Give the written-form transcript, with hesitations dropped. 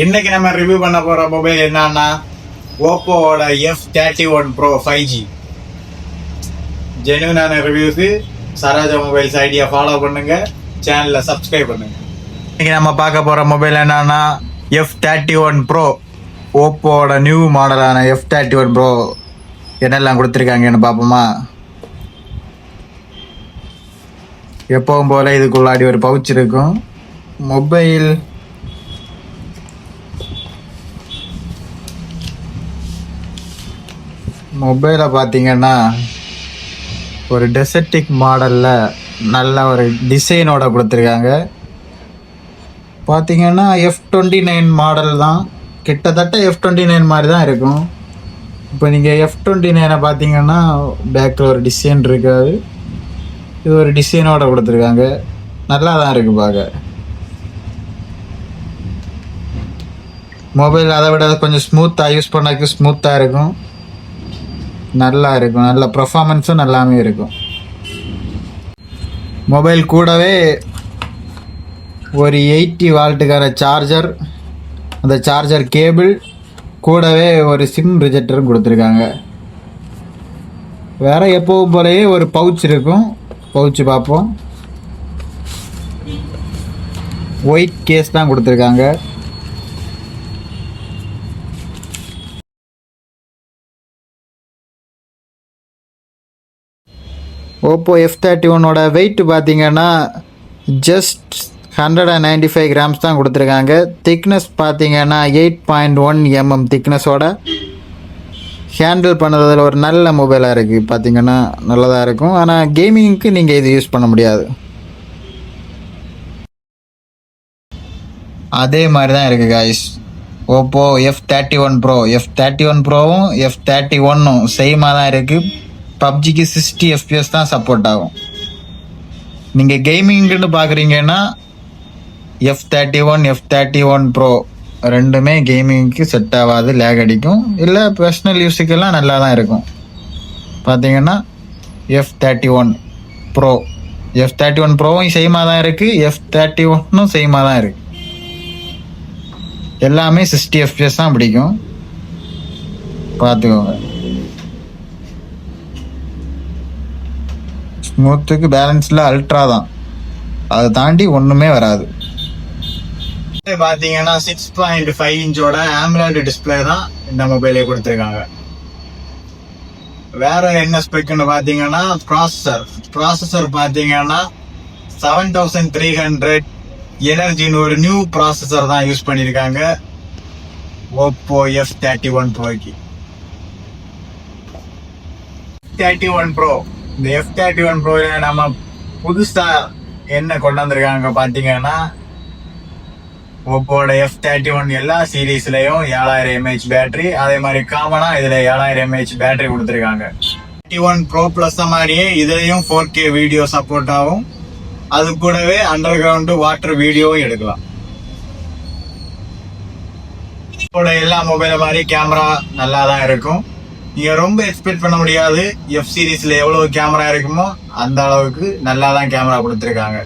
இன்னைக்கு நம்ம ரிவ்யூ பண்ண போற மொபைல் என்னன்னா ஓப்போவோட F31 Pro 5G. ஜெனுவனான ரிவ்யூக்கு சரோஜா மொபைல்ஸ் ஐடியா ஃபாலோ பண்ணுங்க, சேனலை சப்ஸ்கிரைப் பண்ணுங்க. இன்னைக்கு நம்ம பார்க்க போற மொபைல் என்னன்னா F31 Pro, ஓப்போவோட நியூ மாடலான F31 Pro. என்னெல்லாம் கொடுத்துருக்காங்கன்னு பார்ப்போமா? எப்பவும் போல இதுக்குள்ளாடி ஒரு பவுச் இருக்கும். மொபைலை பார்த்தீங்கன்னா ஒரு டெசர்டிக் மாடலில் நல்ல ஒரு டிசைனோட கொடுத்துருக்காங்க. பார்த்தீங்கன்னா F29 மாடல் தான், கிட்டத்தட்ட F29 மாதிரி தான் இருக்கும். இப்போ நீங்கள் F29 பார்த்தீங்கன்னா பேக்கில் ஒரு டிசைன் இருக்காது, இது ஒரு டிசைனோட கொடுத்துருக்காங்க. நல்லா தான் இருக்குது பார்க்க. மொபைல் அதை விட கொஞ்சம் ஸ்மூத்தாக யூஸ் பண்ணக்கு ஸ்மூத்தாக இருக்கும், நல்லா இருக்கும், நல்ல பர்ஃபார்மன்ஸும் நல்லாமே இருக்கும். மொபைல் கூடவே ஒரு 80 வால்ட்டுக்கான சார்ஜர், அந்த சார்ஜர் கேபிள் கூடவே ஒரு சிம் ரிஜெக்டரும் கொடுத்துருக்காங்க. வேறு எப்போவும் போலயே ஒரு பவுச் இருக்கும். பவுச்சு பார்ப்போம். ஒயிட் கேஸ் தான் கொடுத்துருக்காங்க. ஓப்போ F31ஓட வெயிட் பார்த்தீங்கன்னா ஜஸ்ட் 195 கிராம்ஸ் தான் கொடுத்துருக்காங்க. திக்னஸ் பார்த்தீங்கன்னா 8.1 mm திக்னஸோட ஹேண்டில் பண்ணதில் ஒரு நல்ல மொபைலாக இருக்குது. பார்த்தீங்கன்னா நல்லதாக இருக்கும். ஆனால் கேமிங்க்கு நீங்கள் இது யூஸ் பண்ண முடியாது. அதே மாதிரி தான் இருக்குது guys. Oppo F31 Pro, F31 Proவும் F31ம் சேமாக தான் இருக்குது. பப்ஜிக்கு 60 FPS தான் சப்போர்ட் ஆகும். நீங்கள் கேமிங்னு பார்க்குறீங்கன்னா F31 Pro ரெண்டுமே கேமிங்க்கு செட் ஆகாது, லேக் அடிக்கும். இல்லை பர்சனல் யூஸுக்கெல்லாம் நல்லா தான் இருக்கும். பார்த்தீங்கன்னா F31 Proவும் சேமாக தான் இருக்குது, F31ம் சேமாக தான் இருக்குது. எல்லாமே 60 FPS தான் பிடிக்கும், பார்த்துக்கோங்க. ஸ்மூத்துக்கு பேலன்ஸில் அல்ட்ரா தான், அதை தாண்டி ஒன்றுமே வராது. பார்த்தீங்கன்னா 6.5 இன்ச்சோட AMOLED டிஸ்பிளே தான் இந்த மொபைலே கொடுத்துருக்காங்க. வேற என்ன ஸ்பெக்னு பார்த்தீங்கன்னா ப்ராசஸர் பார்த்தீங்கன்னா 7300 எனர்ஜின்னு ஒரு நியூ ப்ராசஸர் தான் யூஸ் பண்ணியிருக்காங்க ஓப்போ F31 Proக்கு. F31 Pro, இந்த F31 Pro நம்ம புதுசாக என்ன கொண்டு வந்திருக்காங்க பார்த்தீங்கன்னா ஓப்போட F31 எல்லா சீரீஸ்லையும் 7000 mAh பேட்டரி, அதே மாதிரி காமனா இதில் 7000 mAh பேட்டரி கொடுத்துருக்காங்க. F31 Pro Plus மாதிரியே இதுலையும் 4K வீடியோ சப்போர்ட் ஆகும். அது கூடவே அண்டர் கிரவுண்டு வாட்டர் வீடியோவும் எடுக்கலாம். இப்போட எல்லா மொபைல மாதிரி கேமரா நல்லா தான் இருக்கும். நீங்க ரொம்ப எக்ஸ்பெக்ட் பண்ண முடியாது. F சீரீஸ்ல எவ்வளவு கேமரா இருக்குமோ அந்த அளவுக்கு நல்லா தான் கேமரா கொடுத்துருக்காங்க.